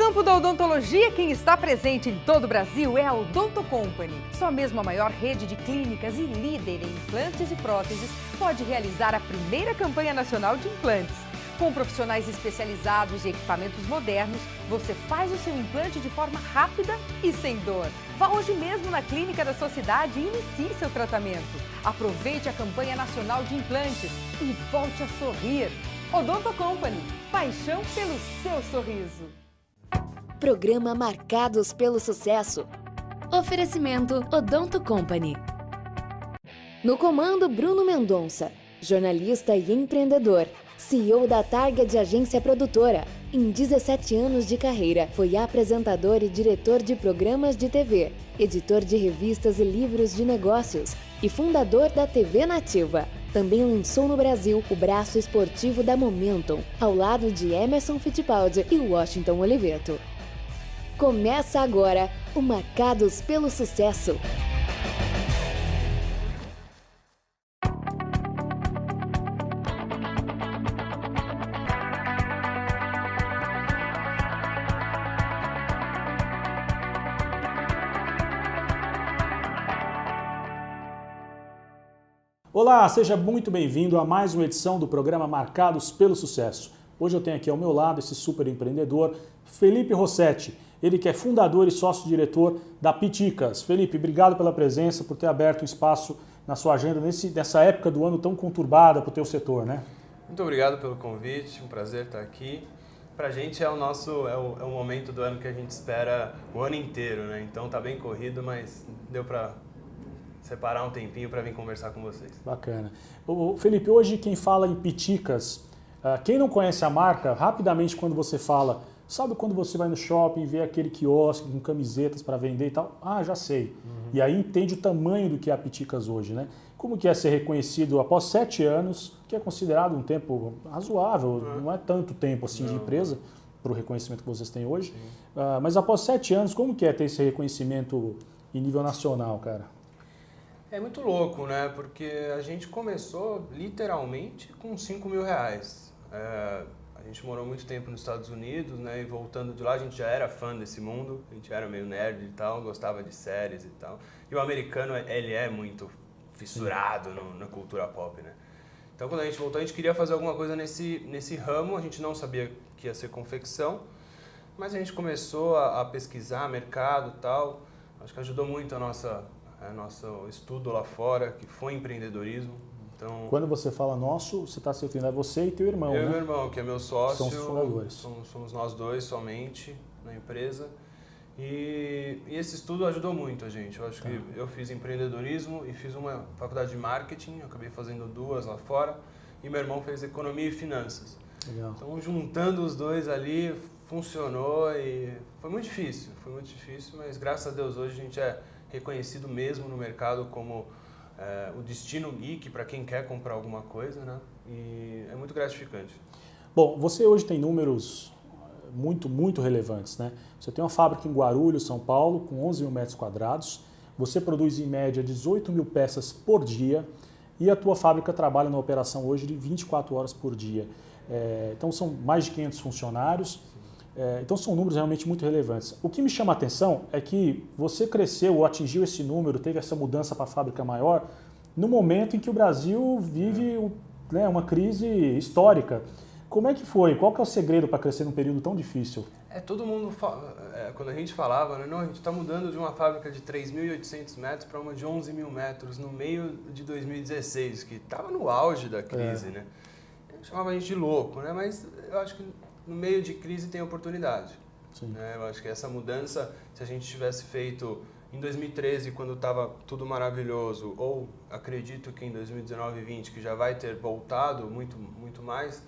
campo da odontologia, quem está presente em todo o Brasil é a Odonto Company. Só mesmo a maior rede de clínicas e líder em implantes e próteses pode realizar a primeira campanha nacional de implantes. Com profissionais especializados e equipamentos modernos, você faz o seu implante de forma rápida e sem dor. Vá hoje mesmo na clínica da sua cidade e inicie seu tratamento. Aproveite a campanha nacional de implantes e volte a sorrir. Odonto Company, paixão pelo seu sorriso. Programa Marcados pelo Sucesso. Oferecimento Odonto Company. No comando, Bruno Mendonça, jornalista e empreendedor, CEO da Target Agência Produtora. Em 17 anos de carreira, foi apresentador e diretor de programas de TV, editor de revistas e livros de negócios e fundador da TV Nativa. Também lançou no Brasil o braço esportivo da Momentum, ao lado de Emerson Fittipaldi e Washington Oliveto. Começa agora o Marcados pelo Sucesso. Olá, seja muito bem-vindo a mais uma edição do programa Marcados pelo Sucesso. Hoje eu tenho aqui ao meu lado esse super empreendedor, Felipe Rossetti. Ele que é fundador e sócio-diretor da Piticas. Felipe, obrigado pela presença, por ter aberto um espaço na sua agenda nessa época do ano tão conturbada para o teu setor, né? Muito obrigado pelo convite, um prazer estar aqui. Pra gente é o momento do ano que a gente espera o ano inteiro, né? Então tá bem corrido, mas deu para separar um tempinho para vir conversar com vocês. Bacana. Felipe, hoje quem fala em Piticas, quem não conhece a marca, rapidamente quando você fala, sabe quando você vai no shopping e vê aquele quiosque com camisetas para vender e tal? Ah, já sei. Uhum. E aí entende o tamanho do que é a Piticas hoje, né? Como que é ser reconhecido após 7 anos, que é considerado um tempo razoável, não é tanto tempo assim de empresa, para o reconhecimento que vocês têm hoje. Mas após 7 anos, como que é ter esse reconhecimento em nível nacional, cara? É muito louco, né? Porque a gente começou literalmente com 5 mil reais. A gente morou muito tempo nos Estados Unidos, né? E voltando de lá a gente já era fã desse mundo, a gente era meio nerd e tal, gostava de séries e tal. E o americano, ele é muito fissurado na cultura pop, né? Então quando a gente voltou a gente queria fazer alguma coisa nesse ramo, a gente não sabia que ia ser confecção, mas a gente começou a pesquisar mercado e tal. Acho que ajudou muito nosso estudo lá fora, que foi empreendedorismo. Então, quando você fala nosso, você está se referindo a você e teu irmão, eu né? e meu irmão, que é meu sócio. São os fundadores. Somos nós dois somente na empresa. E esse estudo ajudou muito a gente. Eu acho que eu fiz empreendedorismo e fiz uma faculdade de marketing, eu acabei fazendo 2 lá fora. E meu irmão fez economia e finanças. Legal. Então, juntando os dois ali, funcionou e foi muito difícil, mas graças a Deus hoje a gente é reconhecido mesmo no mercado como o destino geek para quem quer comprar alguma coisa, né? E é muito gratificante. Bom, você hoje tem números muito, muito relevantes, né? Você tem uma fábrica em Guarulhos, São Paulo, com 11 mil metros quadrados. Você produz em média 18 mil peças por dia e a tua fábrica trabalha na operação hoje de 24 horas por dia. Então são mais de 500 funcionários. Então são números realmente muito relevantes. O que me chama a atenção é que você cresceu ou atingiu esse número, teve essa mudança para a fábrica maior, no momento em que o Brasil vive uma crise histórica. Como é que foi? Qual que é o segredo para crescer num período tão difícil? Todo mundo, quando a gente falava, né, não, a gente está mudando de uma fábrica de 3.800 metros para uma de 11 mil metros no meio de 2016, que estava no auge da crise, né? Chamava a gente de louco, né? Mas eu acho que no meio de crise tem oportunidade. Né? Eu acho que essa mudança, se a gente tivesse feito em 2013, quando estava tudo maravilhoso, ou acredito que em 2019 e 2020, que já vai ter voltado muito, muito mais,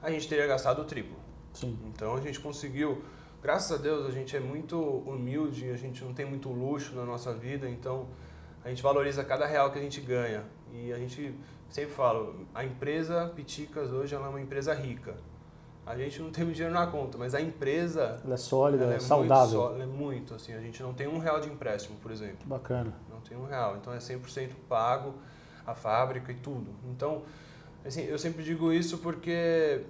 a gente teria gastado o triplo. Sim. Então a gente conseguiu, graças a Deus, a gente é muito humilde, a gente não tem muito luxo na nossa vida, então a gente valoriza cada real que a gente ganha. E a gente sempre fala, a empresa Piticas hoje ela é uma empresa rica. A gente não tem muito dinheiro na conta, mas a empresa... Ela é sólida, ela é saudável. Ela é muito, assim, a gente não tem R$1 de empréstimo, por exemplo. Bacana. Não tem R$1, então é 100% pago a fábrica e tudo. Então, assim, eu sempre digo isso porque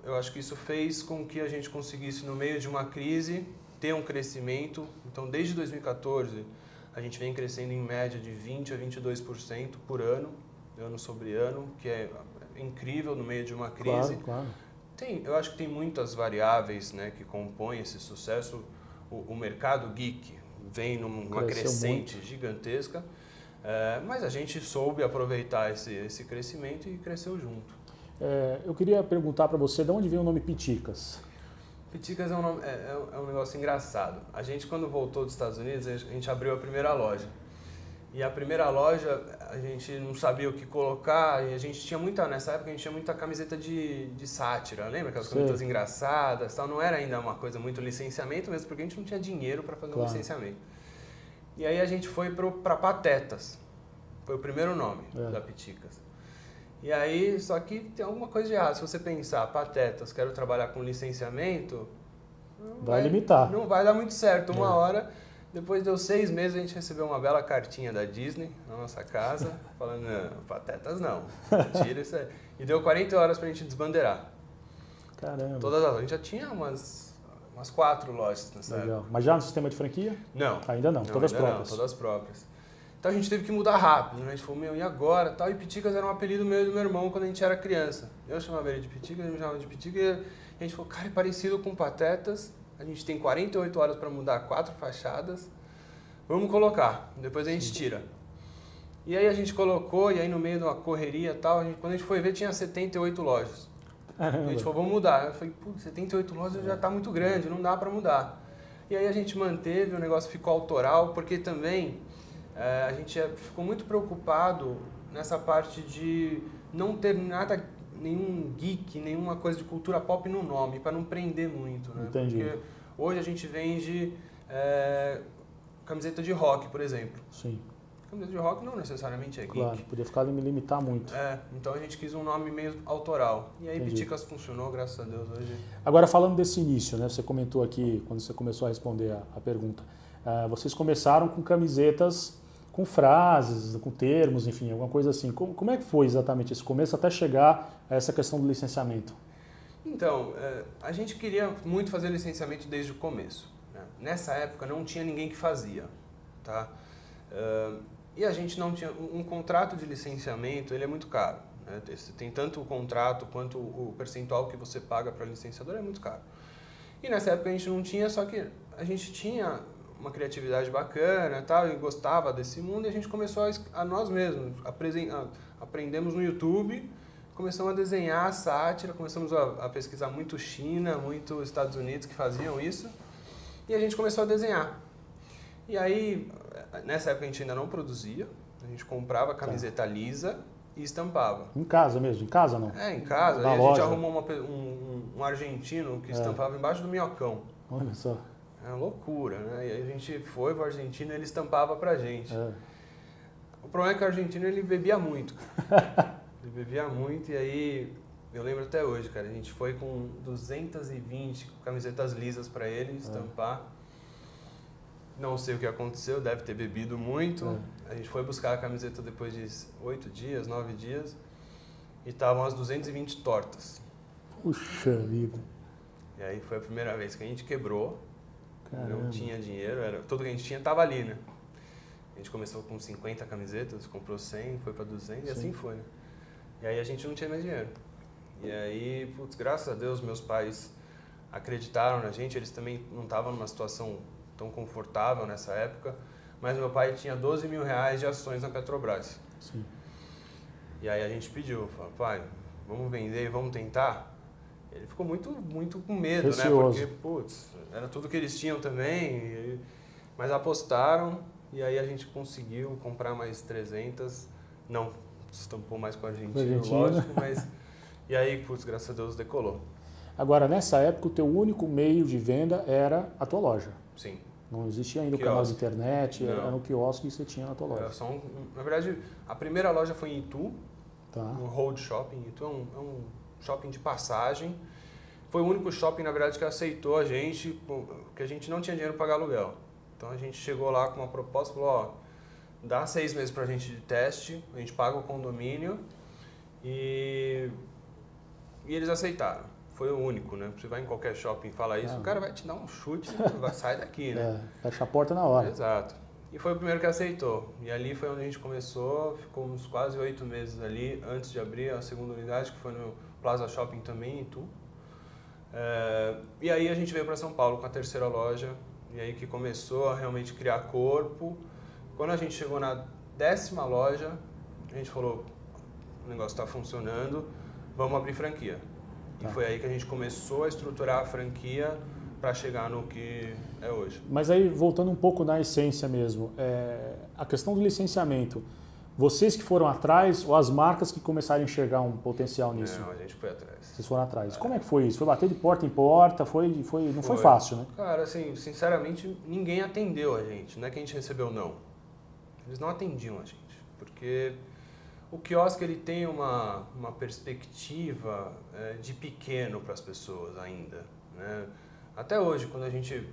eu acho que isso fez com que a gente conseguisse, no meio de uma crise, ter um crescimento. Então, desde 2014, a gente vem crescendo em média de 20% a 22% por ano sobre ano, que é incrível no meio de uma crise. Claro. Eu acho que tem muitas variáveis, né, que compõem esse sucesso. O mercado geek vem numa crescente gigantesca, mas a gente soube aproveitar esse crescimento e cresceu junto. Eu queria perguntar para você, de onde vem o nome Piticas? Piticas é um negócio engraçado. A gente, quando voltou dos Estados Unidos, a gente abriu a primeira loja. E a primeira loja, a gente não sabia o que colocar, e a gente tinha nessa época a gente tinha muita camiseta de sátira, lembra? Aquelas camisetas engraçadas, tal. Não era ainda uma coisa muito licenciamento mesmo, porque a gente não tinha dinheiro para fazer um licenciamento. E aí a gente foi para Patetas, foi o primeiro nome da Piticas. E aí, só que tem alguma coisa de errado, se você pensar, Patetas, quero trabalhar com licenciamento, vai limitar. Não vai dar muito certo, uma hora... Depois de 6 meses, a gente recebeu uma bela cartinha da Disney na nossa casa, falando, não, Patetas não, tira isso aí. E deu 40 horas pra gente desbandeirar. Caramba. A gente já tinha umas 4 lojas nessa época. Mas já no sistema de franquia? Não. Ainda não, todas próprias. Não, todas próprias. Então a gente teve que mudar rápido, né? A gente falou, e agora? Tal. E Piticas era um apelido meu e do meu irmão quando a gente era criança. Eu chamava ele de Piticas, ele me chamava de Piticas, e a gente falou, cara, é parecido com Patetas. A gente tem 48 horas para mudar 4 fachadas. Vamos colocar, depois a gente tira. E aí a gente colocou, e aí no meio de uma correria e tal, quando a gente foi ver, tinha 78 lojas. Caramba. A gente falou, vamos mudar. Eu falei, 78 lojas já está muito grande, não dá para mudar. E aí a gente manteve, o negócio ficou autoral, porque também a gente ficou muito preocupado nessa parte de não ter nenhum geek, nenhuma coisa de cultura pop no nome, para não prender muito, né? Entendi. Porque hoje a gente vende camiseta de rock, por exemplo. Sim. Camiseta de rock não necessariamente é geek. Claro, podia ficar limitar muito. Então a gente quis um nome meio autoral. E aí Entendi. Piticas funcionou, graças a Deus, hoje. Agora, falando desse início, né? Você comentou aqui, quando você começou a responder a pergunta, vocês começaram com camisetas com frases, com termos, enfim, alguma coisa assim. Como é que foi exatamente esse começo até chegar a essa questão do licenciamento? Então, a gente queria muito fazer licenciamento desde o começo, né? Nessa época não tinha ninguém que fazia, tá? E a gente não tinha... Um contrato de licenciamento, ele é muito caro, né? Tem tanto o contrato quanto o percentual que você paga para a licenciadora é muito caro. E nessa época a gente não tinha, só que a gente tinha uma criatividade bacana e tal, e gostava desse mundo, e a gente começou a nós mesmos, aprendemos no YouTube, começamos a desenhar sátira, começamos a pesquisar muito China, muito Estados Unidos que faziam isso, e a gente começou a desenhar. E aí, nessa época a gente ainda não produzia, a gente comprava camiseta lisa e estampava. Em casa mesmo? Em casa não? Em casa. Na Aí a loja. gente arrumou um argentino que estampava embaixo do minhocão. Olha só. É uma loucura, né? E aí a gente foi pro argentino e ele estampava pra gente. O problema é que o argentino, ele bebia muito. Ele bebia muito e aí, eu lembro até hoje, cara, a gente foi com 220 camisetas lisas pra ele estampar. Não sei o que aconteceu, deve ter bebido muito. A gente foi buscar a camiseta depois de 8 dias, 9 dias e estavam as 220 tortas. Puxa vida. E aí foi a primeira vez que a gente quebrou. Caramba. Não tinha dinheiro, tudo que a gente tinha estava ali, né? A gente começou com 50 camisetas, comprou 100, foi para 200 e assim foi, né? E aí a gente não tinha mais dinheiro. E aí, putz, graças a Deus, meus pais acreditaram na gente, eles também não estavam numa situação tão confortável nessa época, mas meu pai tinha 12 mil reais de ações na Petrobras. Sim. E aí a gente pediu, falou, pai, vamos vender e vamos tentar? Ele ficou muito com medo, receoso, né? Porque, putz, era tudo que eles tinham também, mas apostaram e aí a gente conseguiu comprar mais 300, não estampou mais com a Argentina, lógico, mas... E aí, putz, graças a Deus decolou. Agora, nessa época, o teu único meio de venda era a tua loja. Sim. Não existia ainda o Quiosque. canal de internet, Não. era no quiosque que você tinha na tua loja. Era só na verdade, a primeira loja foi em Itu, Tá. no Road Shopping. Itu é um shopping de passagem. Foi o único shopping, na verdade, que aceitou a gente, porque a gente não tinha dinheiro para pagar aluguel. Então a gente chegou lá com uma proposta, falou, ó, dá 6 meses pra gente de teste, a gente paga o condomínio e eles aceitaram. foi o único, né? Você vai em qualquer shopping e fala isso, o cara vai te dar um chute e sai daqui, né? Fecha a porta na hora. Exato. E foi o primeiro que aceitou. E ali foi onde a gente começou, ficou uns quase 8 meses ali, antes de abrir a segunda unidade, que foi no Plaza Shopping também, em Itu. E aí a gente veio para São Paulo com a terceira loja, e aí que começou a realmente criar corpo. Quando a gente chegou na 10ª loja, a gente falou, o negócio está funcionando, vamos abrir franquia. E foi aí que a gente começou a estruturar a franquia para chegar no que é hoje. Mas aí, voltando um pouco na essência mesmo, a questão do licenciamento, vocês que foram atrás ou as marcas que começaram a enxergar um potencial nisso? Não, a gente foi atrás. Vocês foram atrás. Como é que foi isso? Foi bater de porta em porta? Não foi fácil, né? Cara, assim, sinceramente, ninguém atendeu a gente. Não é que a gente recebeu não. Eles não atendiam a gente, porque o quiosque ele tem uma perspectiva de pequeno para as pessoas ainda, né? Até hoje, quando a gente,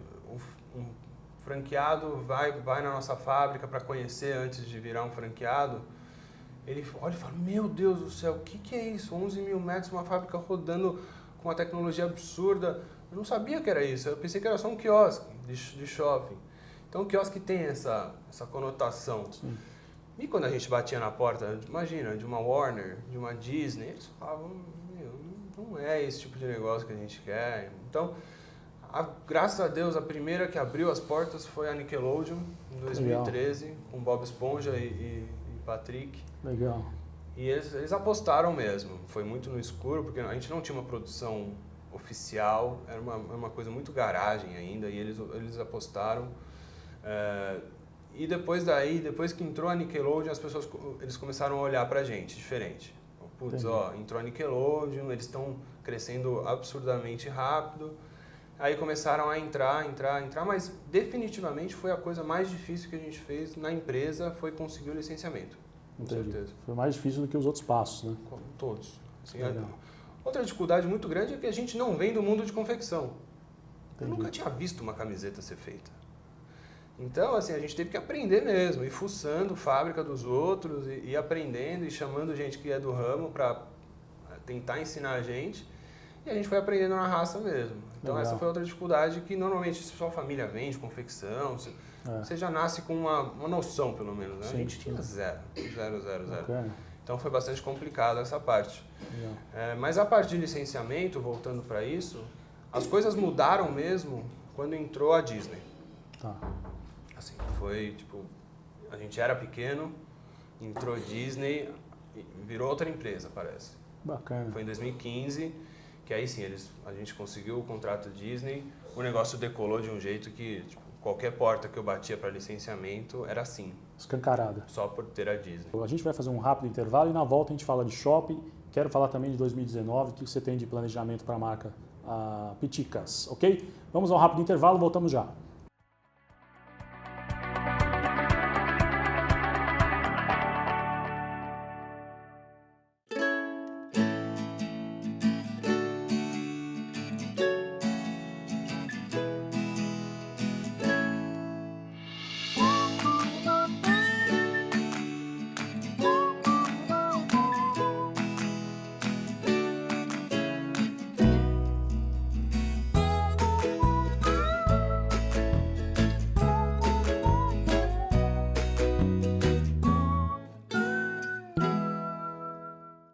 um franqueado vai na nossa fábrica para conhecer antes de virar um franqueado, ele olha e fala, meu Deus do céu, o que é isso? 11 mil metros, uma fábrica rodando com uma tecnologia absurda. Eu não sabia que era isso, eu pensei que era só um quiosque de shopping. Então o quiosque tem essa conotação. Sim. E quando a gente batia na porta, imagina, de uma Warner, de uma Disney, eles falavam, não é esse tipo de negócio que a gente quer. Então, graças a Deus, a primeira que abriu as portas foi a Nickelodeon, em 2013, legal, com Bob Esponja e Patrick. Legal. E eles apostaram mesmo, foi muito no escuro, porque a gente não tinha uma produção oficial, era uma coisa muito garagem ainda, e eles apostaram. E depois que entrou a Nickelodeon, eles começaram a olhar pra gente diferente. Putz, entrou a Nickelodeon, eles estão crescendo absurdamente rápido. Aí começaram a entrar, mas definitivamente foi a coisa mais difícil que a gente fez na empresa, foi conseguir o licenciamento. Com certeza. Foi mais difícil do que os outros passos, né? Todos. Assim, outra dificuldade muito grande é que a gente não vem do mundo de confecção. Eu nunca tinha visto uma camiseta ser feita. Então, assim, a gente teve que aprender mesmo, ir fuçando fábrica dos outros, e aprendendo e chamando gente que é do ramo para tentar ensinar a gente. E a gente foi aprendendo na raça mesmo. Então, essa foi outra dificuldade que normalmente sua família vende, confecção, você já nasce com uma noção, pelo menos, né? Sim, a gente tinha zero. Okay. Então, foi bastante complicado essa parte. Mas a parte de licenciamento, voltando para isso, as coisas mudaram mesmo quando entrou a Disney. Assim, foi tipo, a gente era pequeno, entrou Disney, virou outra empresa, parece. Bacana. Foi em 2015, que aí sim, a gente conseguiu o contrato Disney, o negócio decolou de um jeito que tipo, qualquer porta que eu batia para licenciamento era assim. Escancarada. Só por ter a Disney. A gente vai fazer um rápido intervalo e na volta a gente fala de shopping. Quero falar também de 2019, o que você tem de planejamento para a marca Piticas, ok? Vamos ao rápido intervalo, voltamos já.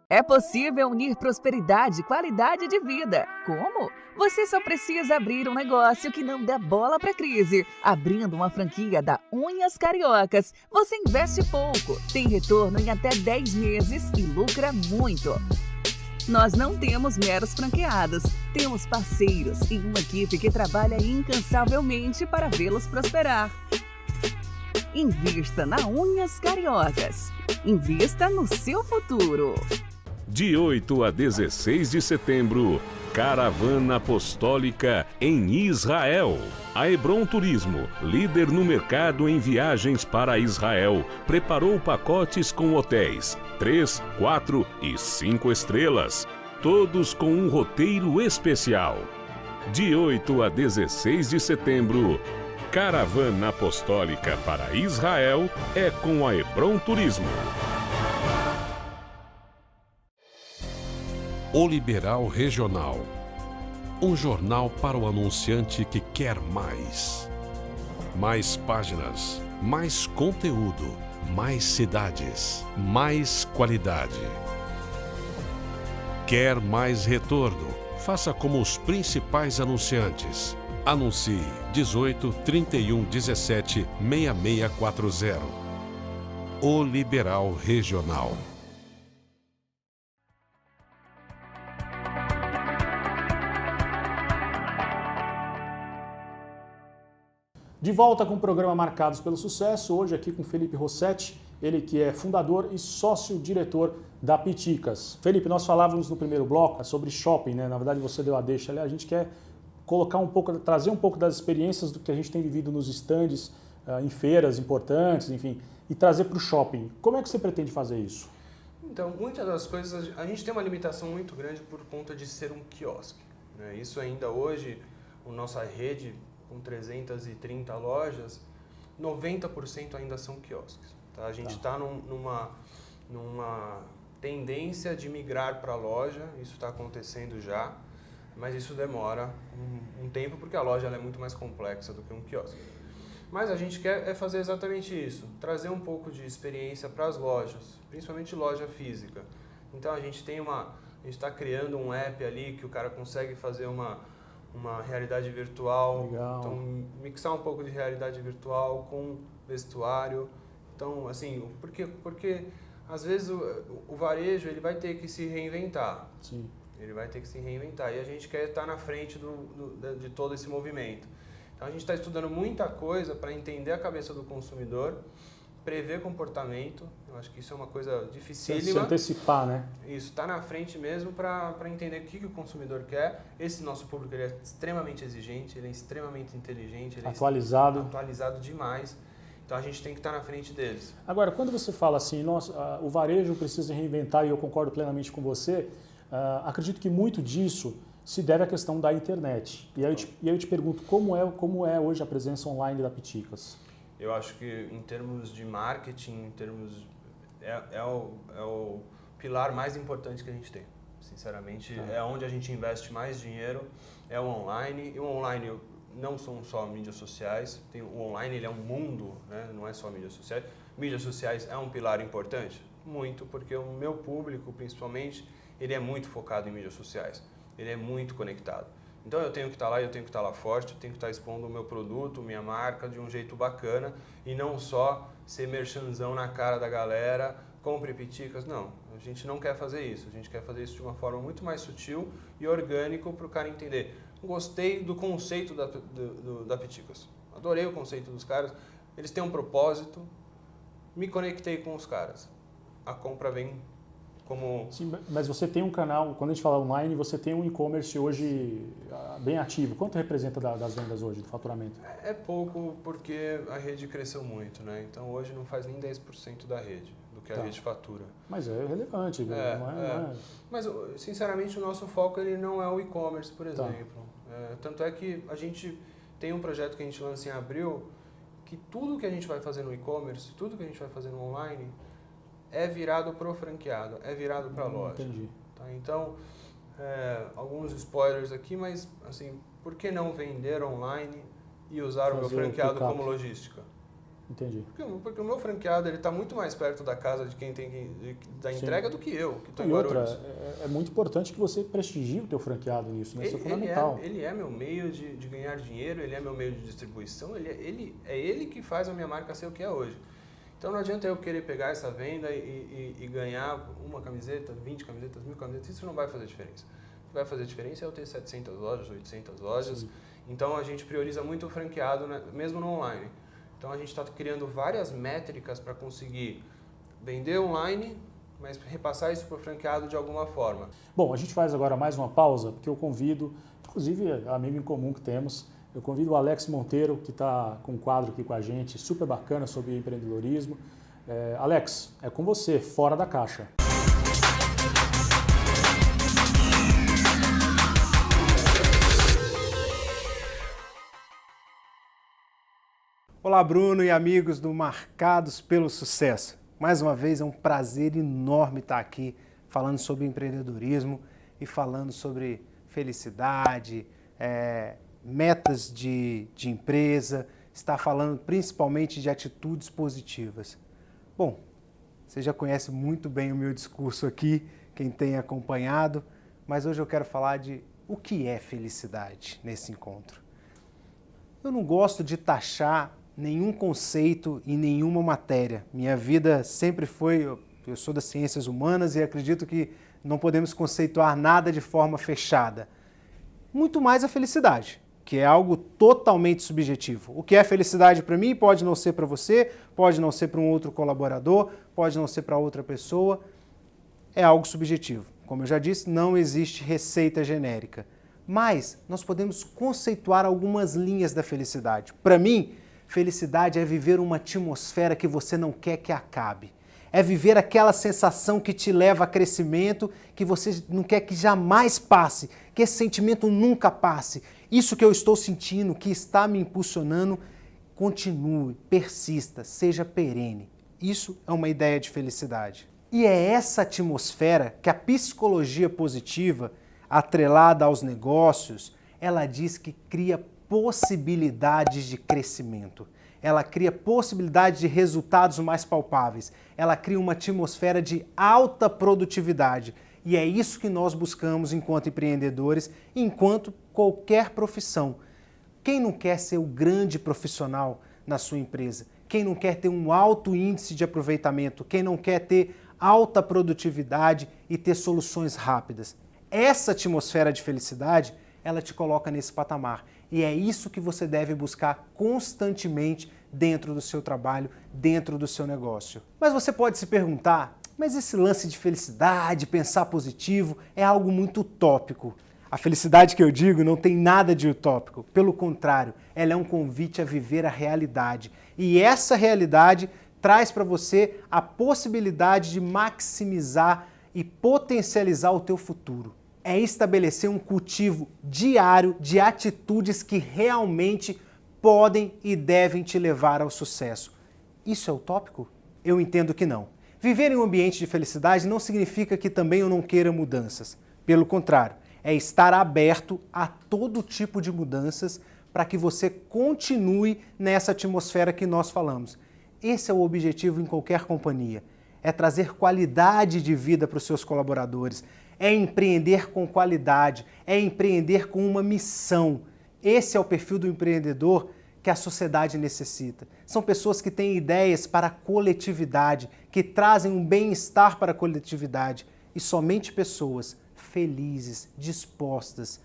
É possível unir prosperidade e qualidade de vida. Como? Você só precisa abrir um negócio que não dê bola para a crise. Abrindo uma franquia da Unhas Cariocas, você investe pouco, tem retorno em até 10 meses e lucra muito. Nós não temos meros franqueados, temos parceiros e uma equipe que trabalha incansavelmente para vê-los prosperar. Invista na Unhas Cariocas. Invista no seu futuro. De 8 a 16 de setembro, Caravana Apostólica em Israel. A Hebron Turismo, líder no mercado em viagens para Israel, preparou pacotes com hotéis 3, 4 e 5 estrelas, todos com um roteiro especial. De 8 a 16 de setembro, Caravana Apostólica para Israel é com a Hebron Turismo. O Liberal Regional, um jornal para o anunciante que quer mais. Mais páginas, mais conteúdo, mais cidades, mais qualidade. Quer mais retorno? Faça como os principais anunciantes. Anuncie 18 31 17 6640. O Liberal Regional. De volta com o programa Marcados pelo Sucesso, hoje aqui com Felipe Rossetti, ele que é fundador e sócio-diretor da Piticas. Felipe, nós falávamos no primeiro bloco sobre shopping, né? Na verdade você deu a deixa ali, a gente quer colocar um pouco, trazer um pouco das experiências do que a gente tem vivido nos estandes, em feiras importantes, enfim, e trazer para o shopping. Como é que você pretende fazer isso? Então, muitas das coisas, a gente tem uma limitação muito grande por conta de ser um quiosque, né? Isso ainda hoje, a nossa rede com 330 lojas, 90% ainda são quiosques. Tá? A gente está numa tendência de migrar para a loja, isso está acontecendo já, mas isso demora um tempo porque a loja ela é muito mais complexa do que um quiosque. Mas a gente quer fazer exatamente isso, trazer um pouco de experiência para as lojas, principalmente loja física. Então a gente está criando um app ali que o cara consegue fazer uma realidade virtual. Legal. Então mixar um pouco de realidade virtual com vestuário. Então assim, porque às vezes o varejo ele vai ter que se reinventar. Sim. Ele vai ter que se reinventar e a gente quer estar na frente de todo esse movimento. Então a gente está estudando muita coisa para entender a cabeça do consumidor, prever comportamento. Eu acho que isso é uma coisa dificílima. Se antecipar, né? Isso, está na frente mesmo para entender o que o consumidor quer. Esse nosso público ele é extremamente exigente, ele é extremamente inteligente, ele atualizado. É atualizado demais. Então a gente tem que estar na frente deles. Agora, quando você fala assim, o varejo precisa reinventar, e eu concordo plenamente com você, acredito que muito disso se deve à questão da internet. E aí eu te pergunto, como é hoje a presença online da Piticas? Eu acho que em termos de marketing, é o pilar mais importante que a gente tem. Sinceramente, é onde a gente investe mais dinheiro, é o online. E o online não são só mídias sociais, o online ele é um mundo, né? Não é só mídias sociais. Mídias sociais é um pilar importante? Muito, porque o meu público, principalmente, ele é muito focado em mídias sociais. Ele é muito conectado. Então eu tenho que estar lá, eu tenho que estar lá forte, eu tenho que estar expondo o meu produto, minha marca de um jeito bacana e não só ser merchanzão na cara da galera, compre Piticas. Não, a gente não quer fazer isso. A gente quer fazer isso de uma forma muito mais sutil e orgânico para o cara entender. Gostei do conceito da Piticas. Adorei o conceito dos caras. Eles têm um propósito. Me conectei com os caras. A compra vem como... Sim, mas você tem um canal, quando a gente fala online, você tem um e-commerce hoje bem ativo. Quanto representa das vendas hoje, do faturamento? É pouco porque a rede cresceu muito, né? Então hoje não faz nem 10% da rede, do que a rede fatura. Mas é relevante, não é... Mas, sinceramente, o nosso foco ele não é o e-commerce, por exemplo. Tanto é que a gente tem um projeto que a gente lança em abril, que tudo que a gente vai fazer no e-commerce, tudo que a gente vai fazer no online, é virado para o franqueado, é virado para a loja. Entendi. Tá? Então, alguns spoilers aqui, mas assim, por que não vender online e usar o meu franqueado como logística? Entendi. Porque o meu franqueado está muito mais perto da casa de quem tem da entrega do que eu, que estou em outra, Guarulhos. é muito importante que você prestigie o teu franqueado nisso, né? Isso é fundamental. Ele é meu meio de ganhar dinheiro, ele é meu meio de distribuição, ele que faz a minha marca ser o que é hoje. Então não adianta eu querer pegar essa venda e ganhar uma camiseta, 20 camisetas, 1000 camisetas, isso não vai fazer diferença. O que vai fazer diferença é eu ter 700 lojas, 800 lojas. Sim. Então a gente prioriza muito o franqueado, né, mesmo no online. Então a gente está criando várias métricas para conseguir vender online, mas repassar isso para o franqueado de alguma forma. Bom, a gente faz agora mais uma pausa, porque eu convido, inclusive amigo em comum que temos, eu convido o Alex Monteiro, que está com um quadro aqui com a gente, super bacana sobre empreendedorismo. Alex, é com você, fora da caixa. Olá, Bruno e amigos do Marcados pelo Sucesso. Mais uma vez é um prazer enorme estar aqui falando sobre empreendedorismo e falando sobre felicidade, metas de empresa, está falando principalmente de atitudes positivas. Bom, você já conhece muito bem o meu discurso aqui, quem tem acompanhado, mas hoje eu quero falar de o que é felicidade nesse encontro. Eu não gosto de taxar nenhum conceito em nenhuma matéria. Minha vida sempre foi, eu sou das ciências humanas e acredito que não podemos conceituar nada de forma fechada. Muito mais a felicidade, que é algo totalmente subjetivo. O que é felicidade para mim pode não ser para você, pode não ser para um outro colaborador, pode não ser para outra pessoa. É algo subjetivo. Como eu já disse, não existe receita genérica. Mas nós podemos conceituar algumas linhas da felicidade. Para mim, felicidade é viver uma atmosfera que você não quer que acabe. É viver aquela sensação que te leva a crescimento, que você não quer que jamais passe, que esse sentimento nunca passe. Isso que eu estou sentindo, que está me impulsionando, continue, persista, seja perene. Isso é uma ideia de felicidade. E é essa atmosfera que a psicologia positiva, atrelada aos negócios, ela diz que cria possibilidades de crescimento. Ela cria possibilidades de resultados mais palpáveis. Ela cria uma atmosfera de alta produtividade. E é isso que nós buscamos enquanto empreendedores, enquanto qualquer profissão. Quem não quer ser o grande profissional na sua empresa? Quem não quer ter um alto índice de aproveitamento? Quem não quer ter alta produtividade e ter soluções rápidas? Essa atmosfera de felicidade, ela te coloca nesse patamar. E é isso que você deve buscar constantemente dentro do seu trabalho, dentro do seu negócio. Mas você pode se perguntar, mas esse lance de felicidade, pensar positivo, é algo muito utópico. A felicidade que eu digo não tem nada de utópico. Pelo contrário, ela é um convite a viver a realidade. E essa realidade traz para você a possibilidade de maximizar e potencializar o teu futuro. É estabelecer um cultivo diário de atitudes que realmente podem e devem te levar ao sucesso. Isso é utópico? Eu entendo que não. Viver em um ambiente de felicidade não significa que também eu não queira mudanças. Pelo contrário, é estar aberto a todo tipo de mudanças para que você continue nessa atmosfera que nós falamos. Esse é o objetivo em qualquer companhia. É trazer qualidade de vida para os seus colaboradores. É empreender com qualidade, é empreender com uma missão. Esse é o perfil do empreendedor que a sociedade necessita. São pessoas que têm ideias para a coletividade, que trazem um bem-estar para a coletividade. E somente pessoas felizes, dispostas,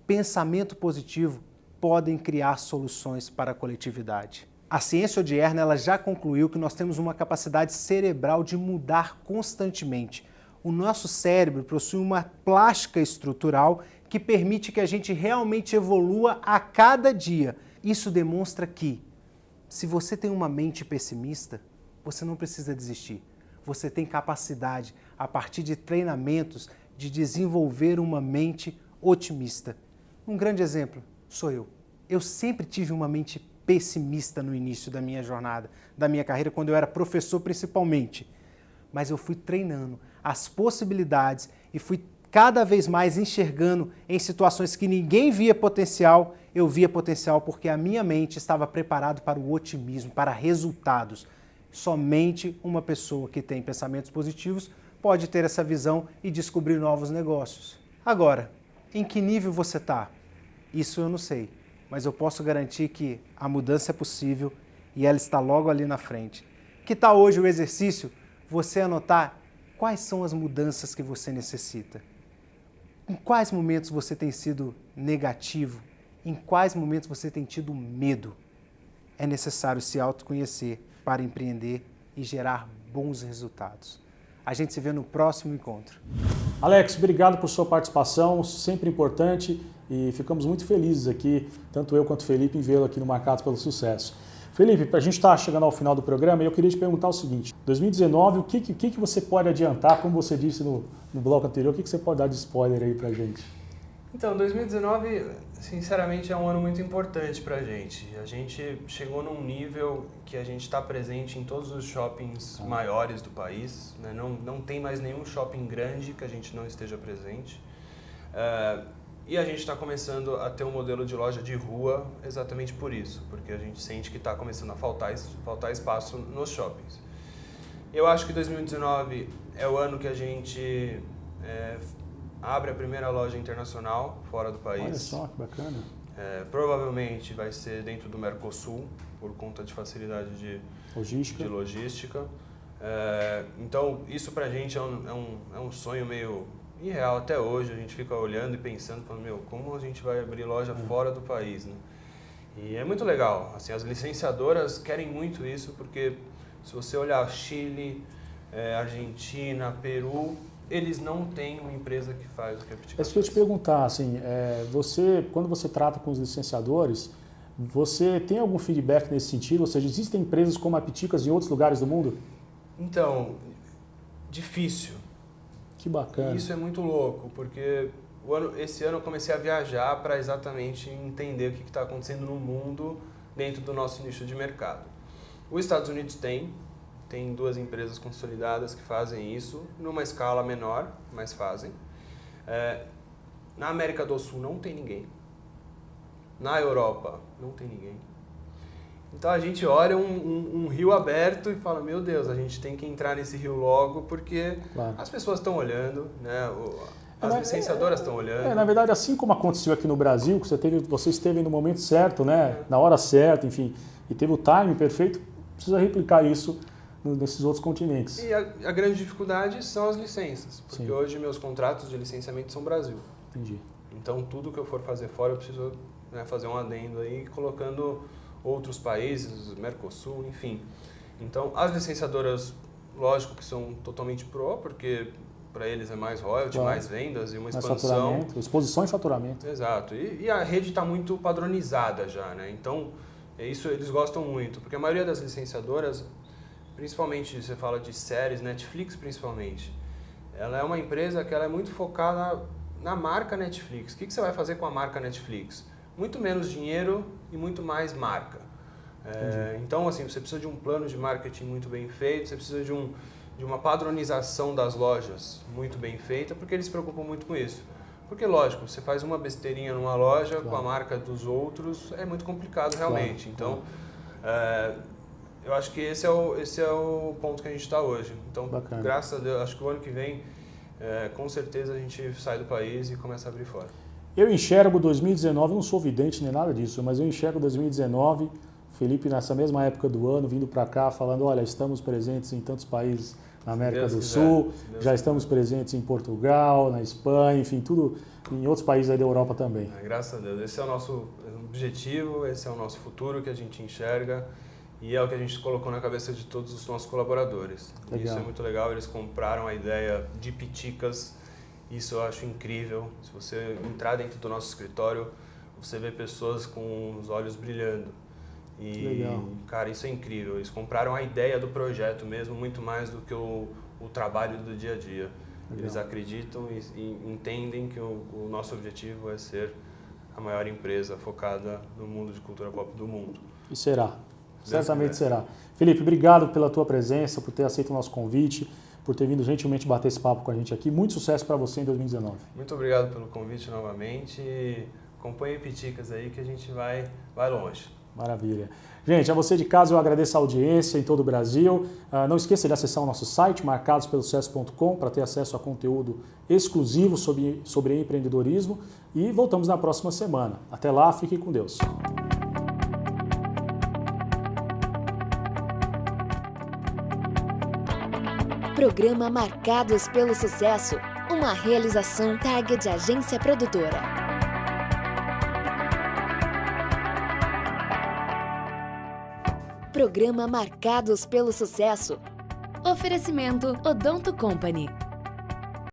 pensamento positivo, podem criar soluções para a coletividade. A ciência odierna ela já concluiu que nós temos uma capacidade cerebral de mudar constantemente. O nosso cérebro possui uma plástica estrutural que permite que a gente realmente evolua a cada dia. Isso demonstra que, se você tem uma mente pessimista, você não precisa desistir. Você tem capacidade, a partir de treinamentos, de desenvolver uma mente otimista. Um grande exemplo sou eu. Eu sempre tive uma mente pessimista no início da minha jornada, da minha carreira, quando eu era professor principalmente. Mas eu fui treinando as possibilidades e fui cada vez mais enxergando em situações que ninguém via potencial, eu via potencial porque a minha mente estava preparada para o otimismo, para resultados. Somente uma pessoa que tem pensamentos positivos pode ter essa visão e descobrir novos negócios. Agora, em que nível você está? Isso eu não sei, mas eu posso garantir que a mudança é possível e ela está logo ali na frente. Que tal hoje o exercício? Você anotar quais são as mudanças que você necessita. Em quais momentos você tem sido negativo? Em quais momentos você tem tido medo? É necessário se autoconhecer para empreender e gerar bons resultados. A gente se vê no próximo encontro. Alex, obrigado por sua participação, sempre importante e ficamos muito felizes aqui, tanto eu quanto o Felipe, em vê-lo aqui no Marcados pelo Sucesso. Felipe, a gente está chegando ao final do programa e eu queria te perguntar o seguinte, 2019, o que você pode adiantar, como você disse no bloco anterior, o que você pode dar de spoiler aí pra gente? Então, 2019, sinceramente, é um ano muito importante pra gente. A gente chegou num nível que a gente está presente em todos os shoppings maiores do país, né? Não tem mais nenhum shopping grande que a gente não esteja presente. E a gente está começando a ter um modelo de loja de rua exatamente por isso, porque a gente sente que está começando a faltar espaço nos shoppings. Eu acho que 2019 é o ano que a gente abre a primeira loja internacional fora do país. Olha só, que bacana. Provavelmente vai ser dentro do Mercosul, por conta de facilidade de logística. Então, isso pra gente é um sonho meio irreal até hoje. A gente fica olhando e pensando, falando, como a gente vai abrir loja fora do país, né? E é muito legal. Assim, as licenciadoras querem muito isso, porque se você olhar Chile, Argentina, Peru, eles não têm uma empresa que faz o que a Pitica faz. Isso que eu ia te perguntar, assim, quando você trata com os licenciadores, você tem algum feedback nesse sentido? Ou seja, existem empresas como a Piticas em outros lugares do mundo? Então, difícil. Que bacana. E isso é muito louco, porque esse ano eu comecei a viajar para exatamente entender o que está acontecendo no mundo dentro do nosso nicho de mercado. Os Estados Unidos tem 2 empresas consolidadas que fazem isso, numa escala menor, mas fazem. Na América do Sul não tem ninguém. Na Europa não tem ninguém. Então a gente olha um rio aberto e fala, meu Deus, a gente tem que entrar nesse rio logo, porque as pessoas estão olhando, né? As licenciadoras estão olhando. Na verdade, assim como aconteceu aqui no Brasil, que você esteve no momento certo, né? Na hora certa, enfim, e teve o timing perfeito, precisa replicar isso nesses outros continentes. E a grande dificuldade são as licenças, porque Sim. hoje meus contratos de licenciamento são Brasil. Entendi. Então tudo que eu for fazer fora eu preciso, né, fazer um adendo aí, colocando outros países, Mercosul, enfim. Então as licenciadoras, lógico que são totalmente porque para eles é mais royalty, mais vendas e uma expansão. Exposição e faturamento. Exato. E a rede está muito padronizada já, né? Então isso eles gostam muito, porque a maioria das licenciadoras, principalmente você fala de séries, Netflix principalmente, ela é uma empresa que ela é muito focada na marca Netflix. O que você vai fazer com a marca Netflix? Muito menos dinheiro e muito mais marca. Então, assim, você precisa de um plano de marketing muito bem feito, você precisa de uma padronização das lojas muito bem feita, porque eles se preocupam muito com isso. Porque, lógico, você faz uma besteirinha numa loja com a marca dos outros, é muito complicado realmente. Então, eu acho que esse é o ponto que a gente está hoje. Então, graças a Deus, acho que o ano que vem, com certeza a gente sai do país e começa a abrir fora. Eu enxergo 2019, não sou vidente nem nada disso, mas eu enxergo 2019, Felipe nessa mesma época do ano, vindo para cá falando, olha, estamos presentes em tantos países na América do Sul, já estamos presentes em Portugal, na Espanha, enfim, tudo em outros países aí da Europa também. Graças a Deus, esse é o nosso objetivo, esse é o nosso futuro que a gente enxerga e é o que a gente colocou na cabeça de todos os nossos colaboradores. Legal. Isso é muito legal, eles compraram a ideia de Piticas. Isso eu acho incrível. Se você entrar dentro do nosso escritório, você vê pessoas com os olhos brilhando. E, legal. Cara, isso é incrível. Eles compraram a ideia do projeto mesmo, muito mais do que o trabalho do dia a dia. Legal. Eles acreditam e entendem que o nosso objetivo é ser a maior empresa focada no mundo de cultura pop do mundo. E será. Certamente será. Felipe, obrigado pela tua presença, por ter aceito o nosso convite, por ter vindo gentilmente bater esse papo com a gente aqui. Muito sucesso para você em 2019. Muito obrigado pelo convite novamente. Acompanhe Piticas aí que a gente vai longe. Maravilha. Gente, a você de casa eu agradeço a audiência em todo o Brasil. Não esqueça de acessar o nosso site, marcadospelosucesso.com, para ter acesso a conteúdo exclusivo sobre empreendedorismo. E voltamos na próxima semana. Até lá, fique com Deus. Programa Marcados pelo Sucesso, uma realização Target Agência Produtora. Programa Marcados pelo Sucesso. Oferecimento Odonto Company.